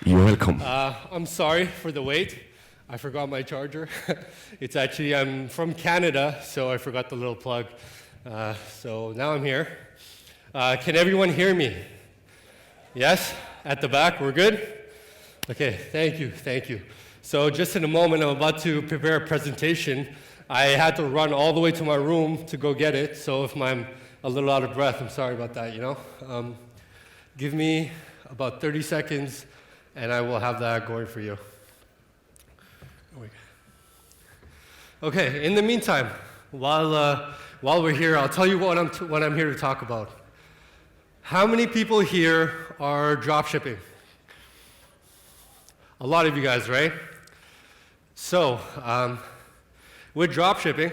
You're welcome. I'm sorry for the wait. I forgot my charger. It's actually, I'm from Canada, so I forgot the little plug. So now I'm here. Can everyone hear me? Yes? At the back, we're good? Okay, thank you. So just in a moment, I'm about to prepare a presentation. I had to run all the way to my room to go get it, so if I'm a little out of breath, I'm sorry about that, Give me about 30 seconds, and I will have that going for you. Okay, in the meantime, while we're here, I'll tell you what I'm here to talk about. How many people here are drop shipping? A lot of you guys, right? So, with drop shipping,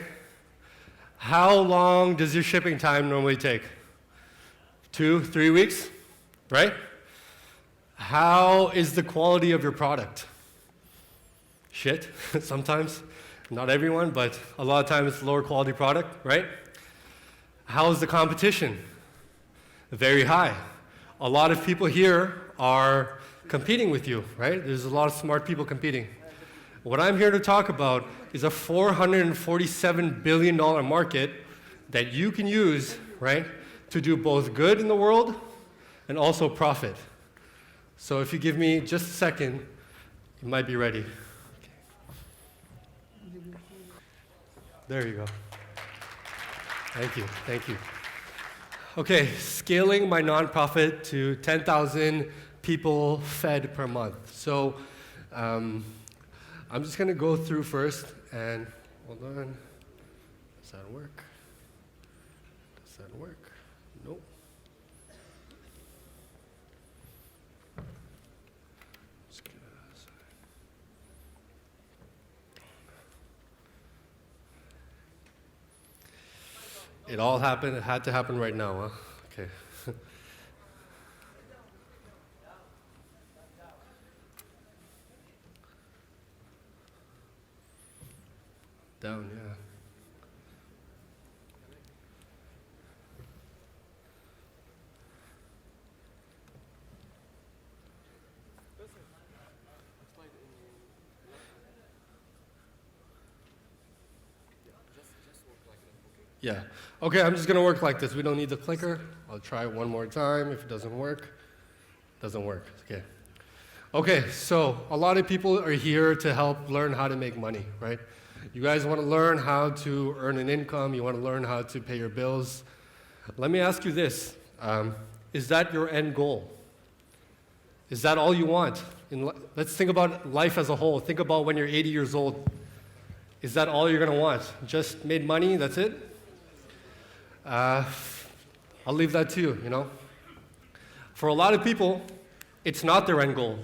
how long does your shipping time normally take? 2, 3 weeks, right? How is the quality of your product? Shit, sometimes. Not everyone, but a lot of times it's lower quality product, right? How is the competition? Very high. A lot of people here are competing with you, right? There's a lot of smart people competing. What I'm here to talk about is a $447 billion market that you can use, right, to do both good in the world and also profit. So if you give me just a second, you might be ready. There you go. Thank you. Okay, scaling my nonprofit to 10,000 people fed per month. So I'm just going to go through first and hold on. Does that work? Nope. It all happened, it had to happen right now, huh? Okay. Down, yeah. Yeah. Okay, I'm just going to work like this. We don't need the clicker. I'll try it one more time. If it doesn't work, doesn't work. Okay. Okay, so a lot of people are here to help learn how to make money, right? You guys want to learn how to earn an income. You want to learn how to pay your bills. Let me ask you this. Is that your end goal? Is that all you want? Let's think about life as a whole. Think about when you're 80 years old. Is that all you're going to want? Just made money, that's it? I'll leave that to you, For a lot of people, it's not their end goal.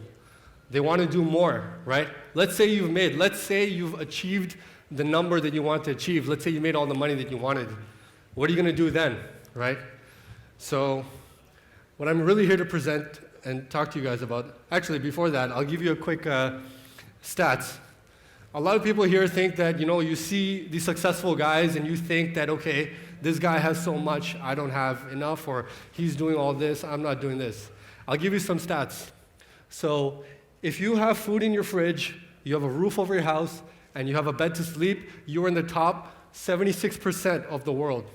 They want to do more, right? Let's say you've achieved the number that you want to achieve. Let's say you made all the money that you wanted. What are you going to do then, right? So what I'm really here to present and talk to you guys about, actually before that, I'll give you a quick stats. A lot of people here think that, you see these successful guys and you think that, okay, this guy has so much, I don't have enough, or he's doing all this, I'm not doing this. I'll give you some stats. So if you have food in your fridge, you have a roof over your house, and you have a bed to sleep, you're in the top 76% of the world.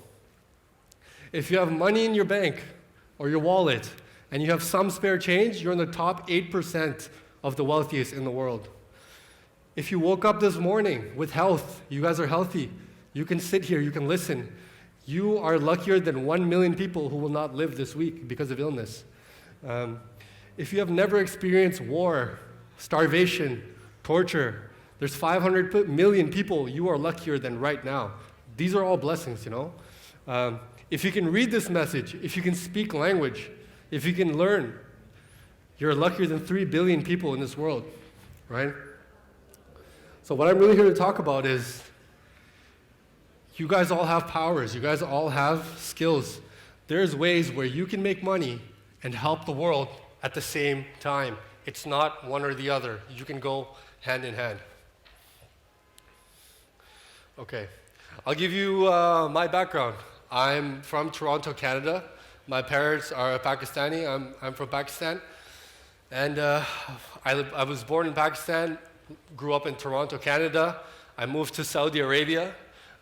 If you have money in your bank or your wallet, and you have some spare change, you're in the top 8% of the wealthiest in the world. If you woke up this morning with health, you guys are healthy, you can sit here, you can listen. You are luckier than 1 million people who will not live this week because of illness. If you have never experienced war, starvation, torture, there's 500 million people you are luckier than right now. These are all blessings, If you can read this message, if you can speak language, if you can learn, you're luckier than 3 billion people in this world, right? So what I'm really here to talk about is you guys all have powers. You guys all have skills. There's ways where you can make money and help the world at the same time. It's not one or the other. You can go hand in hand. Okay. I'll give you my background. I'm from Toronto, Canada. My parents are Pakistani. I'm from Pakistan. And I was born in Pakistan, grew up in Toronto, Canada. I moved to Saudi Arabia.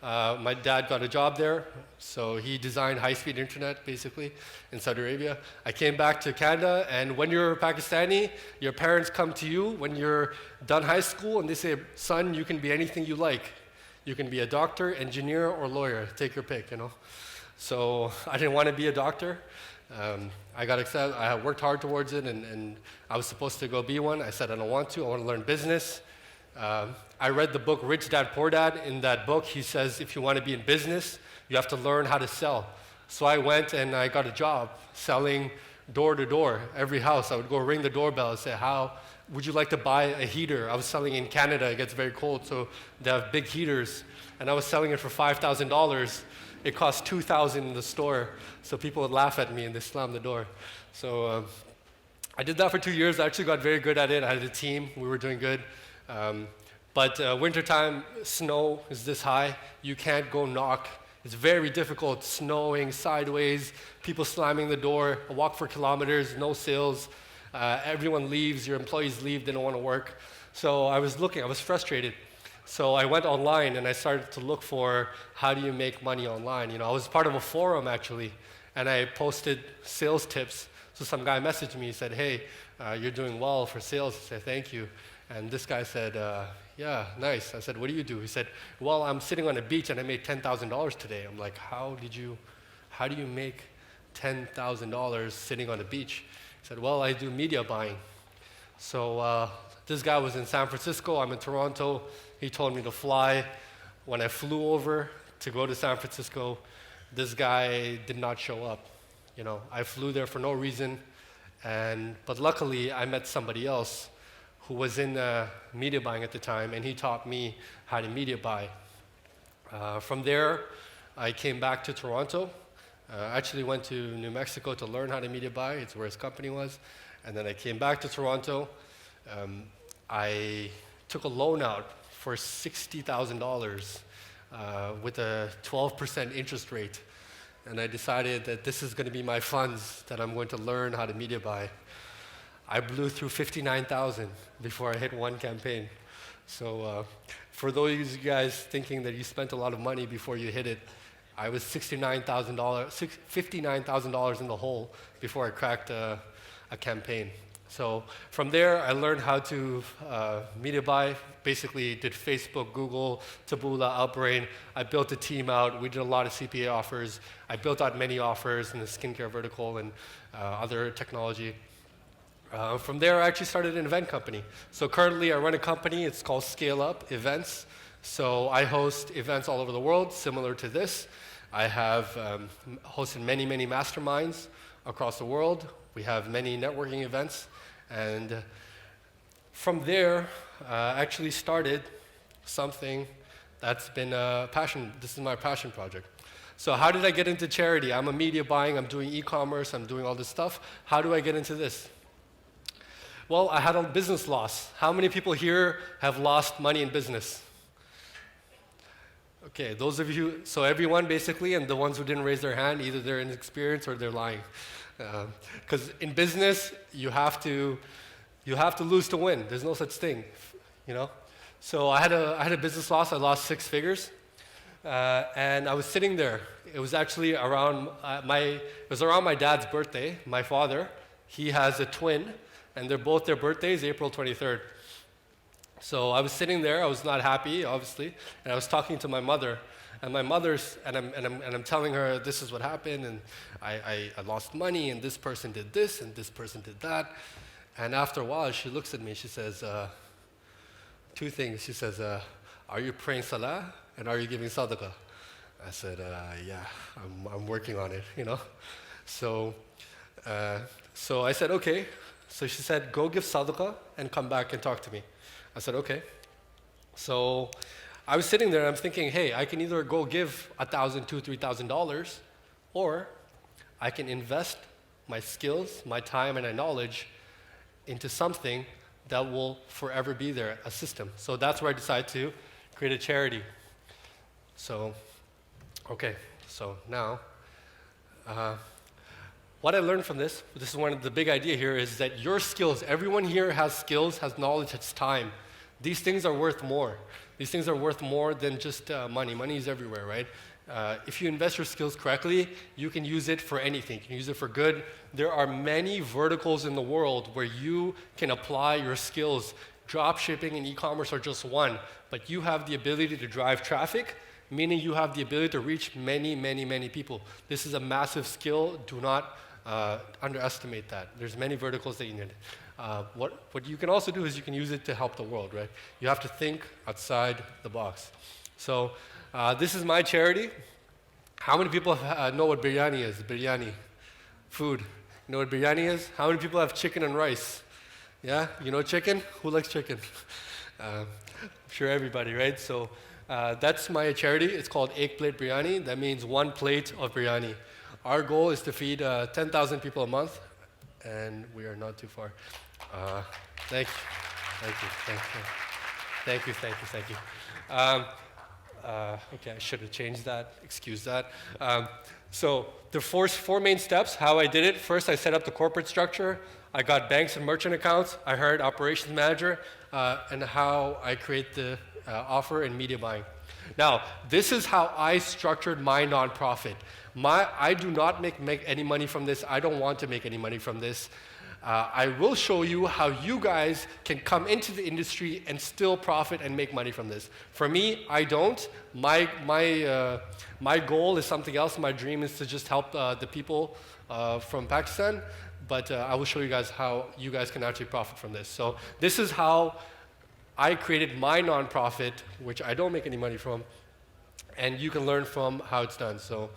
My dad got a job there, so he designed high-speed internet, basically, in Saudi Arabia. I came back to Canada, and when you're Pakistani, your parents come to you when you're done high school, and they say, son, you can be anything you like. You can be a doctor, engineer, or lawyer. Take your pick, you know. So I didn't want to be a doctor. I got accepted. I worked hard towards it, and I was supposed to go be one. I said, I don't want to. I want to learn business. I read the book Rich Dad Poor Dad. In that book, he says if you want to be in business, you have to learn how to sell. So I went and I got a job selling door to door. Every house, I would go ring the doorbell and say, how would you like to buy a heater? I was selling in Canada. It gets very cold, so they have big heaters. And I was selling it for $5,000. It cost $2,000 in the store. So people would laugh at me and they slam the door. So I did that for 2 years. I actually got very good at it. I had a team. We were doing good. But wintertime, snow is this high. You can't go knock. It's very difficult, snowing, sideways, people slamming the door, a walk for kilometers, no sales. Everyone leaves, your employees leave, they don't want to work. So I was looking, I was frustrated. So I went online and I started to look for how do you make money online. You know, I was part of a forum actually, and I posted sales tips. So some guy messaged me, he said, hey, you're doing well for sales. I said, thank you. And this guy said, yeah, nice. I said, what do you do? He said, well, I'm sitting on a beach and I made $10,000 today. I'm like, how do you make $10,000 sitting on a beach? He said, well, I do media buying. So this guy was in San Francisco, I'm in Toronto. He told me to fly. When I flew over to go to San Francisco, this guy did not show up. You know, I flew there for no reason, but luckily I met somebody else who was in media buying at the time, and he taught me how to media buy. From there, I came back to Toronto. I actually went to New Mexico to learn how to media buy. It's where his company was. And then I came back to Toronto. I took a loan out for $60,000 with a 12% interest rate. And I decided that this is going to be my funds that I'm going to learn how to media buy. I blew through 59,000 before I hit one campaign. So for those of you guys thinking that you spent a lot of money before you hit it, I was $59,000 in the hole before I cracked a campaign. So from there, I learned how to media buy. Basically, did Facebook, Google, Taboola, Outbrain. I built a team out. We did a lot of CPA offers. I built out many offers in the skincare vertical and other technology. From there, I actually started an event company. So currently, I run a company. It's called Scale Up Events. So I host events all over the world, similar to this. I have hosted many, many masterminds across the world. We have many networking events. And from there, I actually started something that's been a passion. This is my passion project. So how did I get into charity? I'm a media buying. I'm doing e-commerce. I'm doing all this stuff. How do I get into this? Well, I had a business loss. How many people here have lost money in business? Okay, those of you, so everyone basically, and the ones who didn't raise their hand, either they're inexperienced or they're lying. Because in business, you have to lose to win. There's no such thing, you know? So I had a business loss. I lost 6 figures. And I was sitting there. It was actually around my dad's birthday, my father. He has a twin. And their birthdays, April 23rd. So I was sitting there, I was not happy, obviously, and I was talking to my mother. And I'm telling her this is what happened, and I lost money, and this person did this, and this person did that. And after a while, she looks at me, she says, 2 things. She says, are you praying salah, and are you giving sadaqah? I said, yeah, I'm working on it, you know. So I said, okay. So she said, go give sadaqah and come back and talk to me. I said, okay. So I was sitting there and I'm thinking, hey, I can either go give $1,000, $2,000, $3,000, or I can invest my skills, my time, and my knowledge into something that will forever be there, a system. So that's where I decided to create a charity. So, okay, so now, what I learned from this is one of the big idea here, is that your skills, everyone here has skills, has knowledge, has time. These things are worth more. These things are worth more than just money. Money is everywhere, right? If you invest your skills correctly, you can use it for anything. You can use it for good. There are many verticals in the world where you can apply your skills. Drop shipping and e-commerce are just one, but you have the ability to drive traffic, meaning you have the ability to reach many, many, many people. This is a massive skill. Do not underestimate that. There's many verticals that you need. What you can also do is you can use it to help the world, right? You have to think outside the box. So this is my charity. How many people know what biryani is? Biryani, food. You know what biryani is? How many people have chicken and rice? Yeah, you know chicken? Who likes chicken? I'm sure everybody, right? So that's my charity. It's called Ek Plate Biryani. That means 1 plate of biryani. Our goal is to feed 10,000 people a month, and we are not too far. Thank you. Okay, I should have changed that. Excuse that. So the four main steps, how I did it. First, I set up the corporate structure. I got banks and merchant accounts. I hired operations manager, and how I create the offer and media buying. Now, this is how I structured my nonprofit. I do not make any money from this. I don't want to make any money from this. I will show you how you guys can come into the industry and still profit and make money from this. For me, I don't. My goal is something else. My dream is to just help the people from Pakistan. But I will show you guys how you guys can actually profit from this. So this is how I created my nonprofit, which I don't make any money from, and you can learn from how it's done. So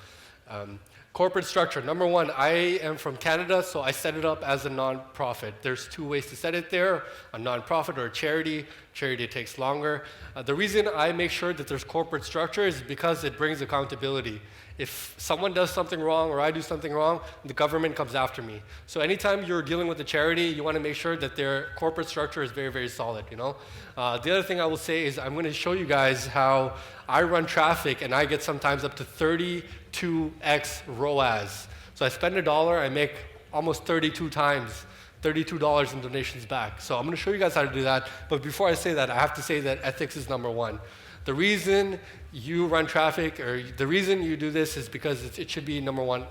corporate structure. Number one, I am from Canada, so I set it up as a nonprofit. There's 2 ways to set it there, a nonprofit or a charity. Charity takes longer. The reason I make sure that there's corporate structure is because it brings accountability. If someone does something wrong or I do something wrong, the government comes after me. So anytime you're dealing with a charity, you want to make sure that their corporate structure is very, very solid, you know? The other thing I will say is I'm going to show you guys how I run traffic and I get sometimes up to 32x ROAS. So I spend $1, I make almost 32 times, $32 in donations back. So I'm going to show you guys how to do that. But before I say that, I have to say that ethics is number one. The reason you run traffic, or the reason you do this, is because it should be number one.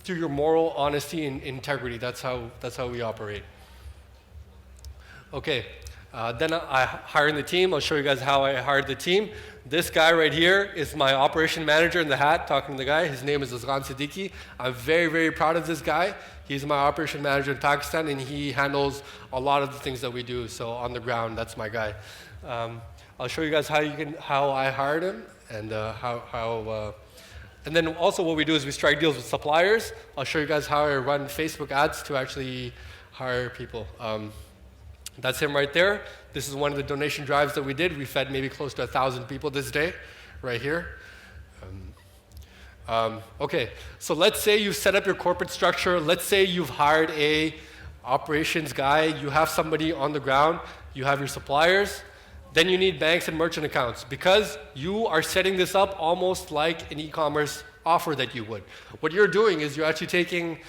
Through your moral honesty and integrity. That's how we operate. Okay. Then I hired the team. I'll show you guys how I hired the team. This guy right here is my operation manager in the hat, talking to the guy. His name is Azgan Siddiqui. I'm very, very proud of this guy. He's my operation manager in Pakistan, and he handles a lot of the things that we do. So on the ground, that's my guy. I'll show you guys how I hired him, and and then also what we do is we strike deals with suppliers. I'll show you guys how I run Facebook ads to actually hire people. That's him right there. This is one of the donation drives that we did. We fed maybe close to 1,000 people this day, right here. Okay, so let's say you've set up your corporate structure. Let's say you've hired a operations guy. You have somebody on the ground. You have your suppliers. Then you need banks and merchant accounts because you are setting this up almost like an e-commerce offer that you would. What you're doing is you're actually taking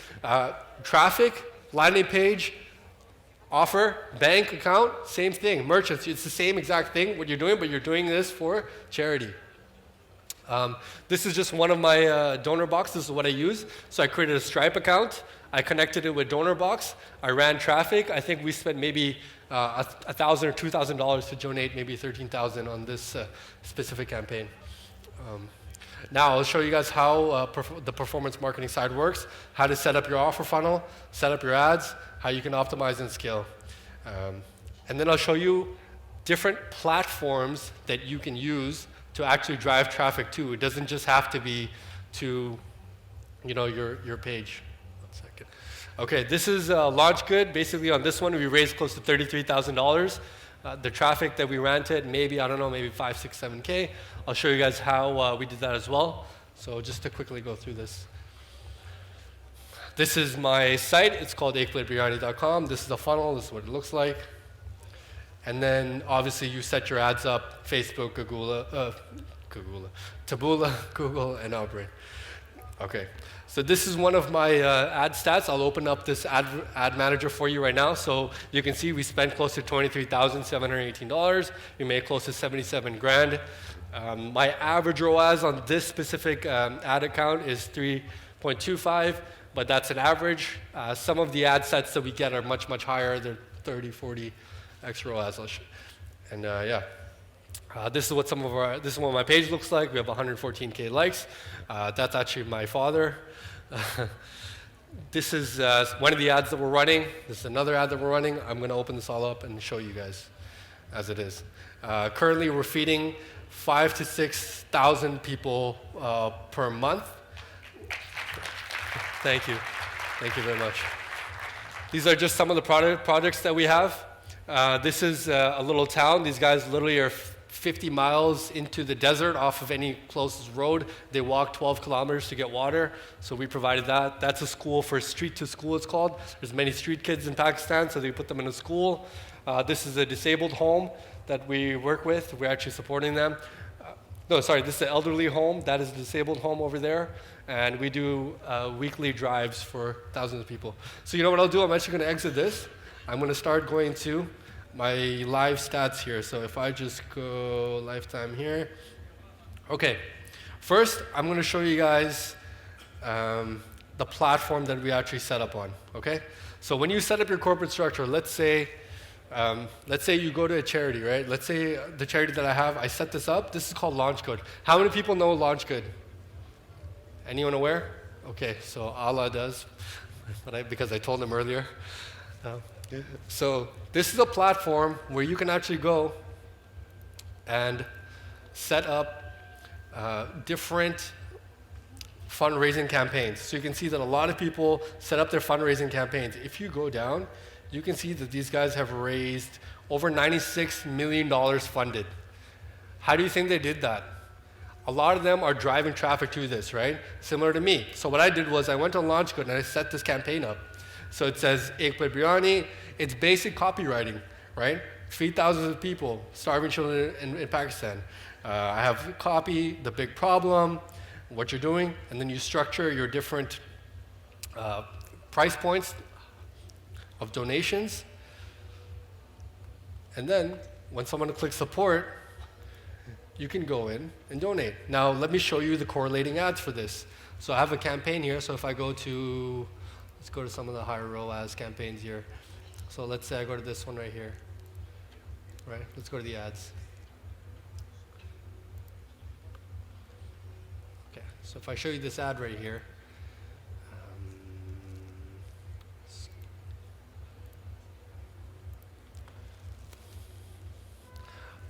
traffic, landing page, offer, bank account, same thing. Merchants, it's the same exact thing what you're doing, but you're doing this for charity. This is just one of my donor boxes. This is what I use. So I created a Stripe account. I connected it with DonorBox. I ran traffic. I think we spent maybe $1,000 or $2,000 to donate maybe $13,000 on this specific campaign. Now I'll show you guys how the performance marketing side works, how to set up your offer funnel, set up your ads, how you can optimize and scale. And then I'll show you different platforms that you can use to actually drive traffic to. It doesn't just have to be to your page. Okay, this is Launch Good. Basically, on this one, we raised close to $33,000. The traffic that we ran to it, maybe 5, 6, 7K. I'll show you guys how we did that as well. So just to quickly go through this. This is my site. It's called ekplatebiryani.com. This is a funnel. This is what it looks like. And then, obviously, you set your ads up, Facebook, Taboola, Google, and Outbrain. Okay, so this is one of my ad stats. I'll open up this ad manager for you right now. So you can see we spent close to $23,718. We made close to 77 grand. My average ROAS on this specific ad account is 3.25, but that's an average. Some of the ad sets that we get are much, much higher. They're 30, 40 x ROAS. And yeah. This is what my page looks like. We have 114K likes. That's actually my father. This is one of the ads that we're running. This is another ad that we're running. I'm going to open this all up and show you guys as it is. Currently, we're feeding 5,000 to 6,000 people per month. Thank you. Thank you very much. These are just some of the projects that we have. This is a little town. These guys literally are 50 miles into the desert off of any closest road. They walk 12 kilometers to get water, so we provided that. That's a school for street to school, it's called. There's many street kids in Pakistan, so they put them in a school. This is a disabled home that we work with. We're actually supporting them. This is an elderly home. That is a disabled home over there. And we do weekly drives for thousands of people. So you know what I'll do? I'm actually going to exit this. I'm going to start going to my live stats here. So if I just go lifetime here. Okay, first I'm going to show you guys the platform that we actually set up on, okay? So when you set up your corporate structure, let's say you go to a charity, right? Let's say the charity that I have, I set this up. This is called LaunchGood. How many people know LaunchGood? Anyone aware? Okay, so Allah does, because I told him earlier. So this is a platform where you can actually go and set up different fundraising campaigns. So you can see that a lot of people set up their fundraising campaigns. If you go down, you can see that these guys have raised over $96 million funded. How do you think they did that? A lot of them are driving traffic to this, right? Similar to me. So what I did was I went on LaunchGood and I set this campaign up. So it says, Ek Plate Biryani. It's basic copywriting, right? Feed thousands of people, starving children in Pakistan. I have copy, the big problem, what you're doing, and then you structure your different price points of donations. And then when someone clicks support, you can go in and donate. Now let me show you the correlating ads for this. So I have a campaign here. So if I go to, let's go to some of the higher ROAS campaigns here. So let's say I go to this one right here. Right? Let's go to the ads. Okay. So if I show you this ad right here.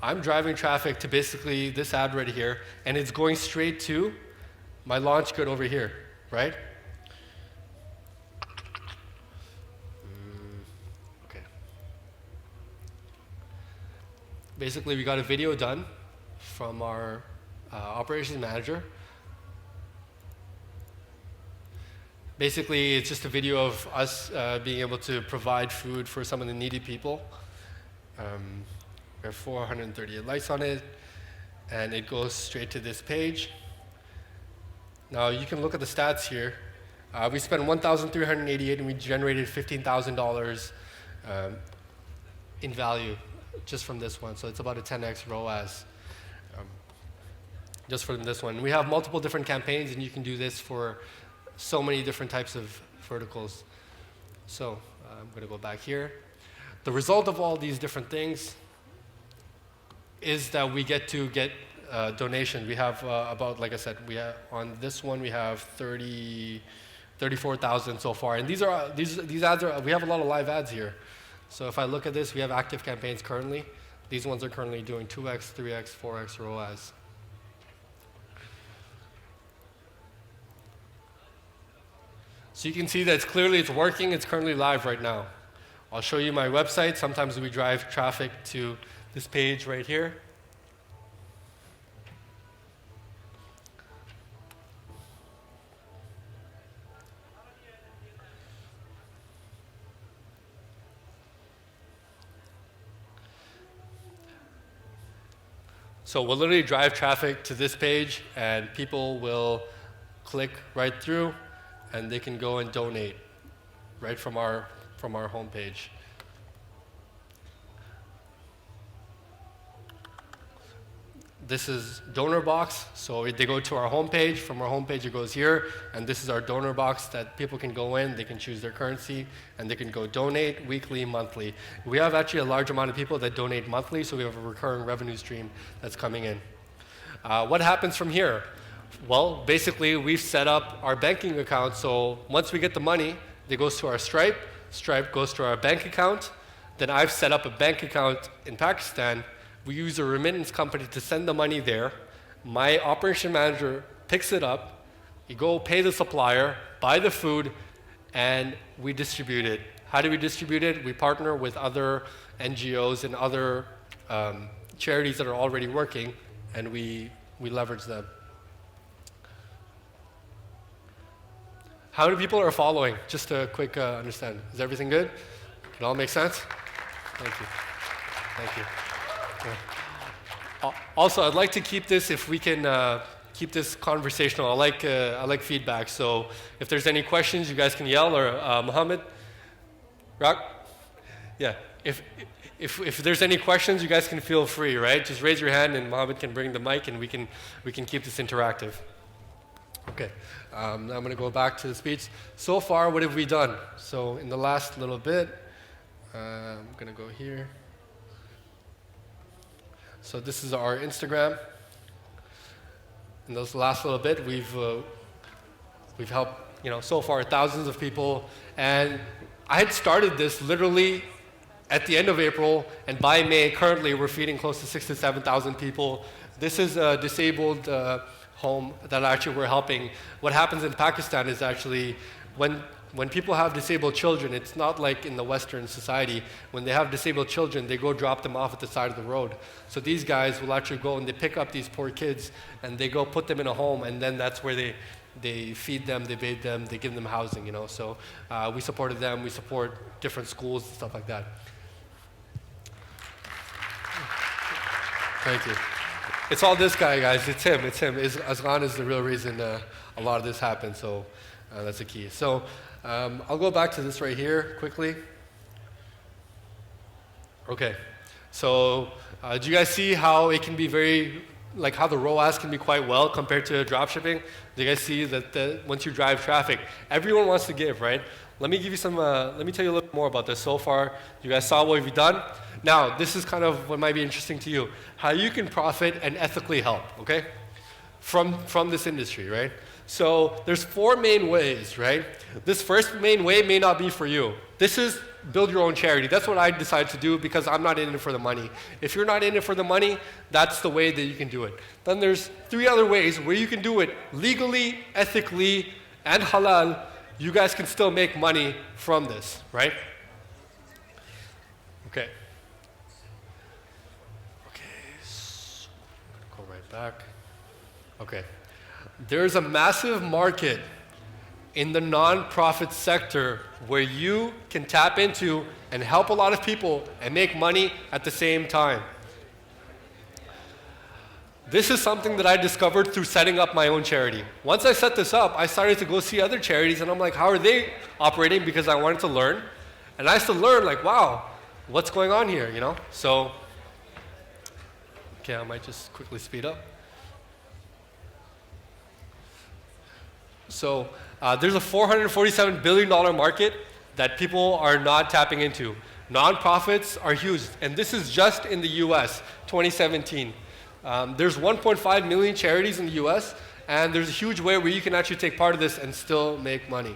I'm driving traffic to basically this ad right here, and it's going straight to my LaunchGood over here, right? Okay. Basically, we got a video done from our operations manager. Basically, it's just a video of us being able to provide food for some of the needy people. We have 438 likes on it, and it goes straight to this page. Now you can look at the stats here. We spent $1,388 and we generated $15,000 in value just from this one. So it's about a 10x ROAS just from this one. We have multiple different campaigns, and you can do this for so many different types of verticals. So I'm going to go back here. The result of all these different things is that we get to get donations. We have about, like I said, we have on this one we have 34,000 so far, and these ads are, we have a lot of live ads here. So if I look at this, we have active campaigns currently. These ones are currently doing 2x, 3x, 4x ROAS. So you can see that it's working. It's currently live right now. I'll show you my website. Sometimes we drive traffic to this page right here. So we'll literally drive traffic to this page, and people will click right through, and they can go and donate right from our homepage. This is donor box, so they go to our homepage. From our homepage, it goes here, and this is our donor box that people can go in, they can choose their currency, and they can go donate weekly, monthly. We have actually a large amount of people that donate monthly, so we have a recurring revenue stream that's coming in. What happens from here? Well, basically, we've set up our banking account, so once we get the money, it goes to our Stripe, Stripe goes to our bank account, then I've set up a bank account in Pakistan. We use a remittance company to send the money there. My operation manager picks it up. You go pay the supplier, buy the food, and we distribute it. How do we distribute it? We partner with other NGOs and other charities that are already working, and we leverage them. How many people are following? Just a quick understand. Is everything good? It all make sense? Thank you. Thank you. Also, I'd like to keep this, if we can keep this conversational. I like feedback, so if there's any questions, you guys can yell, or Mohammed, Rock? Yeah, if there's any questions, you guys can feel free, right? Just raise your hand and Mohammed can bring the mic and we can keep this interactive. Okay, now I'm gonna go back to the speech. So far, what have we done? So in the last little bit, I'm gonna go here. So this is our Instagram. In this last little bit, we've helped, so far thousands of people. And I had started this literally at the end of April, and by May, currently, we're feeding close to 6,000 to 7,000 people. This is a disabled home that actually we're helping. What happens in Pakistan is actually when people have disabled children, it's not like in the Western society. When they have disabled children, they go drop them off at the side of the road. So these guys will actually go and they pick up these poor kids and they go put them in a home, and then that's where they feed them, they bathe them, they give them housing, So we supported them, we support different schools and stuff like that. Thank you. It's all this guy, guys. It's him. Aslan is the real reason a lot of this happened, so that's the key. So I'll go back to this right here quickly. Okay, so do you guys see how it can be how the ROAS can be quite well compared to dropshipping? Do you guys see that once you drive traffic, everyone wants to give, right? Let me give you let me tell you a little more about this. So far, you guys saw what we've done. Now, this is kind of what might be interesting to you, how you can profit and ethically help, okay? From this industry, right? So there's 4 main ways, right? This first main way may not be for you. This is build your own charity. That's what I decided to do because I'm not in it for the money. If you're not in it for the money, that's the way that you can do it. Then there's 3 other ways where you can do it legally, ethically, and halal. You guys can still make money from this, right? Okay. So I'm gonna go right back. Okay. There's a massive market in the nonprofit sector where you can tap into and help a lot of people and make money at the same time. This is something that I discovered through setting up my own charity. Once I set this up, I started to go see other charities and I'm like, how are they operating? Because I wanted to learn. And I used to learn like, wow, what's going on here, So, okay, I might just quickly speed up. So there's a $447 billion market that people are not tapping into. Nonprofits are huge, and this is just in the US, 2017. There's 1.5 million charities in the US, and there's a huge way where you can actually take part of this and still make money.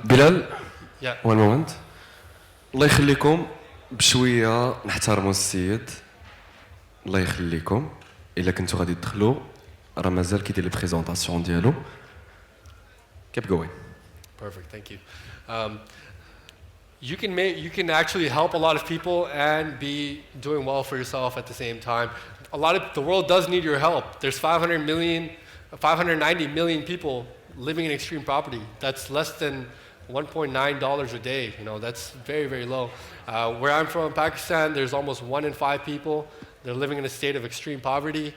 Bilal, yeah. One moment. الله يخليكم بشوية نحترموا السيد. الله يخليكم. إلا كنتوا غادي تدخلوا راه مازال كيدير لي بريزونطاسيون ديالو. Keep going. Perfect, thank you. You can actually help a lot of people and be doing well for yourself at the same time. The world does need your help. There's 590 million people living in extreme poverty. That's less than $1.9 a day. That's very, very low. Where I'm from, Pakistan, there's almost 1 in 5 people. They're living in a state of extreme poverty.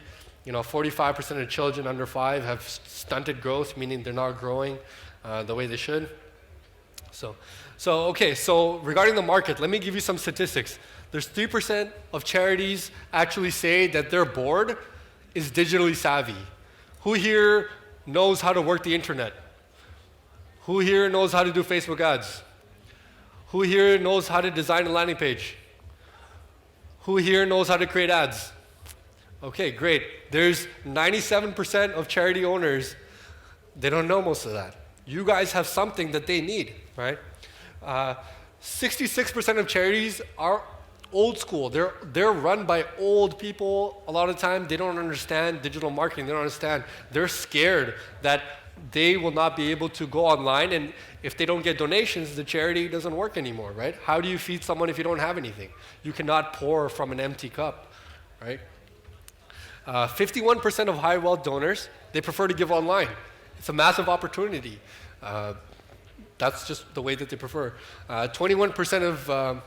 45% of children under 5 have stunted growth, meaning they're not growing the way they should. So regarding the market, let me give you some statistics. There's 3% of charities actually say that their board is digitally savvy. Who here knows how to work the internet? Who here knows how to do Facebook ads? Who here knows how to design a landing page? Who here knows how to create ads? Okay, great. There's 97% of charity owners, they don't know most of that. You guys have something that they need, right? 66% of charities are old school. They're run by old people. A lot of time they don't understand digital marketing. They don't understand. They're scared that they will not be able to go online, and if they don't get donations, the charity doesn't work anymore, right? How do you feed someone if you don't have anything? You cannot pour from an empty cup, right? 51% of high wealth donors, they prefer to give online. It's a massive opportunity. That's just the way that they prefer. 21% of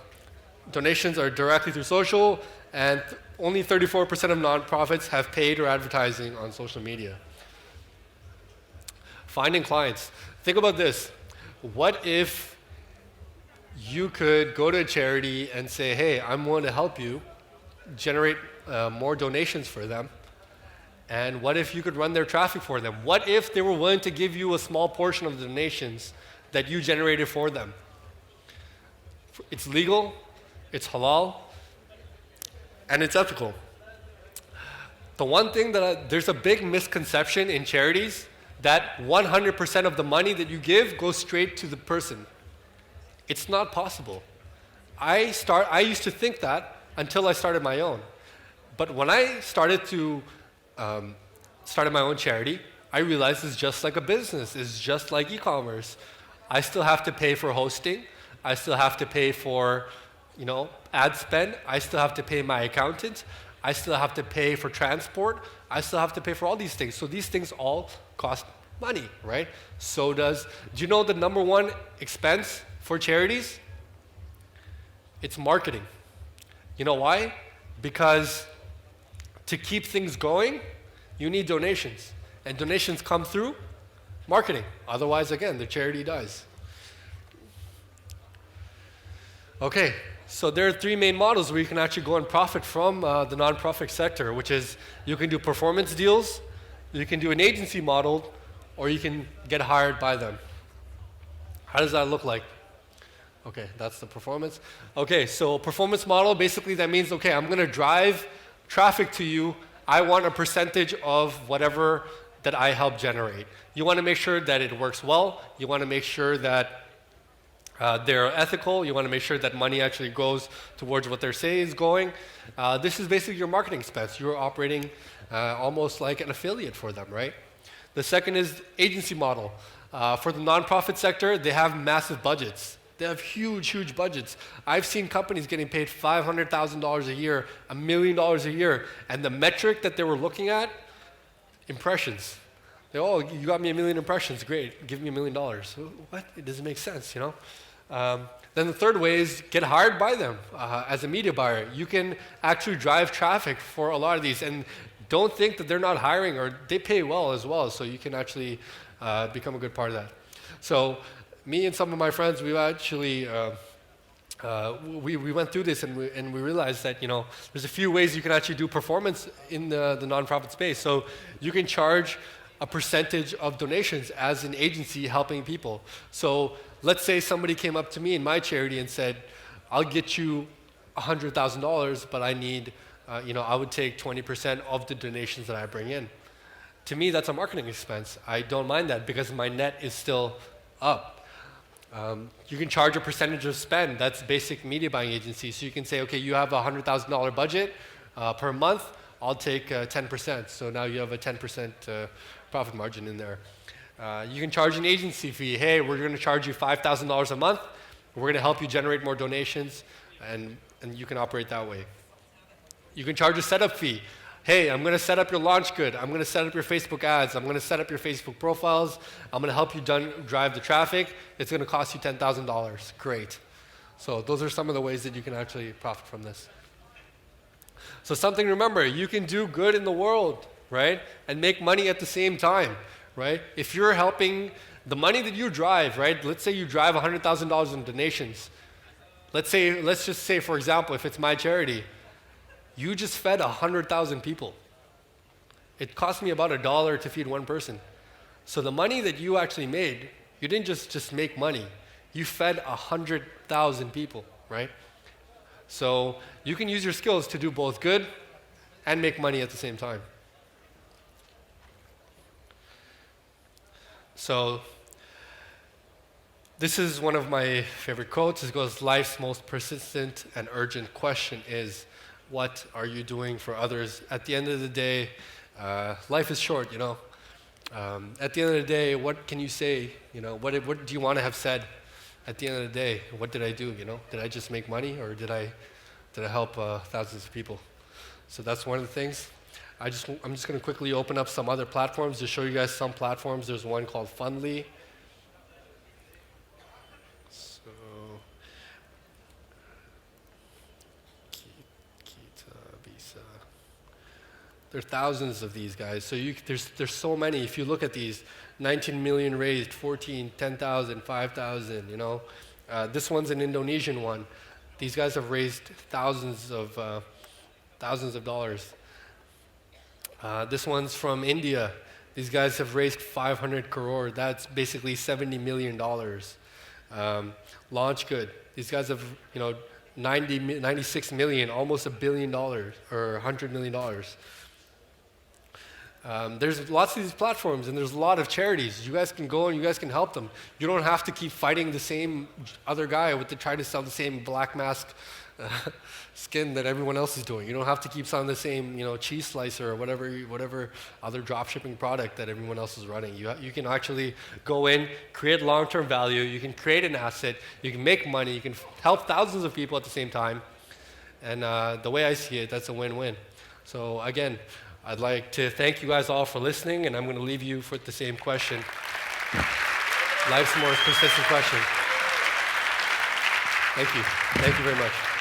donations are directly through social, and only 34% of nonprofits have paid or advertising on social media. Finding clients. Think about this. What if you could go to a charity and say, hey, I'm willing to help you generate more donations for them? And what if you could run their traffic for them? What if they were willing to give you a small portion of the donations that you generated for them? It's legal, it's halal, and it's ethical. The one thing there's a big misconception in charities that 100% of the money that you give goes straight to the person. It's not possible. I used to think that until I started my own. But when I started my own charity, I realized it's just like a business. It's just like e-commerce. I still have to pay for hosting. I still have to pay for, ad spend. I still have to pay my accountant. I still have to pay for transport. I still have to pay for all these things. So these things all cost money, right? Do you know the number one expense for charities? It's marketing. You know why? Because to keep things going, you need donations. And donations come through marketing. Otherwise, again, the charity dies. Okay, so there are 3 main models where you can actually go and profit from the nonprofit sector, which is you can do performance deals, you can do an agency model, or you can get hired by them. How does that look like? Okay, that's the performance. Okay, so performance model, basically that means, okay, I'm gonna drive traffic to you. I want a percentage of whatever that I help generate. You wanna make sure that it works well. You wanna make sure that they're ethical. You wanna make sure that money actually goes towards what they're saying is going. This is basically your marketing expense. You're operating almost like an affiliate for them, right? The second is agency model. For the nonprofit sector, they have massive budgets. They have huge, huge budgets. I've seen companies getting paid $500,000 a year, $1 million a year, and the metric that they were looking at, impressions. You got me 1 million impressions, great, give me $1 million. What? It doesn't make sense, Then the third way is get hired by them as a media buyer. You can actually drive traffic for a lot of these, and don't think that they're not hiring, or they pay well as well, so you can actually become a good part of that. So me and some of my friends, we've actually, we went through this and we realized that, there's a few ways you can actually do performance in the nonprofit space. So you can charge a percentage of donations as an agency helping people. So let's say somebody came up to me in my charity and said, I'll get you $100,000, but I need, I would take 20% of the donations that I bring in. To me, that's a marketing expense. I don't mind that because my net is still up. You can charge a percentage of spend. That's basic media buying agency. So you can say, okay, you have a $100,000 budget per month. I'll take 10%. So now you have a 10% profit margin in there. You can charge an agency fee. Hey, we're going to charge you $5,000 a month. We're going to help you generate more donations, and you can operate that way. You can charge a setup fee. Hey, I'm going to set up your launch good. I'm going to set up your Facebook ads. I'm going to set up your Facebook profiles. I'm going to help you drive the traffic. It's going to cost you $10,000. Great. So those are some of the ways that you can actually profit from this. So something to remember, you can do good in the world right? And make money at the same time, right? If you're helping the money that you drive, right? Let's say you drive $100,000 in donations. Let's just say, for example, if it's my charity, you just fed 100,000 people. It cost me about $1 to feed one person. So the money that you actually made, you didn't just make money. You fed 100,000 people, right? So you can use your skills to do both good and make money at the same time. So this is one of my favorite quotes. It goes, life's most persistent and urgent question is, what are you doing for others? At the end of the day, life is short, you know. At the end of the day, what can you say? You know, what do you want to have said? At the end of the day, what did I do? You know, did I just make money, or did I help thousands of people? So that's one of the things. I'm just going to quickly open up some other platforms to show you guys some platforms. There's one called Fundly. So, Visa. There are thousands of these guys. So there's so many. If you look at these, 19 million raised, 14, 10,000, 5,000. You know, this one's an Indonesian one. These guys have raised thousands of dollars. This one's from India. These guys have raised 500 crore. That's basically $70 million. Launch Good. These guys have, 96 million, almost $1 billion or $100 million. There's lots of these platforms, and there's a lot of charities. You guys can go and you guys can help them. You don't have to keep fighting the same other guy with trying to sell the same black mask skin that everyone else is doing. You don't have to keep selling the same, cheese slicer or whatever other drop shipping product that everyone else is running. You can actually go in, create long-term value. You can create an asset. You can make money. You can help thousands of people at the same time. And the way I see it, that's a win-win. So again, I'd like to thank you guys all for listening, and I'm going to leave you with the same question. Life's most persistent question. Thank you. Thank you very much.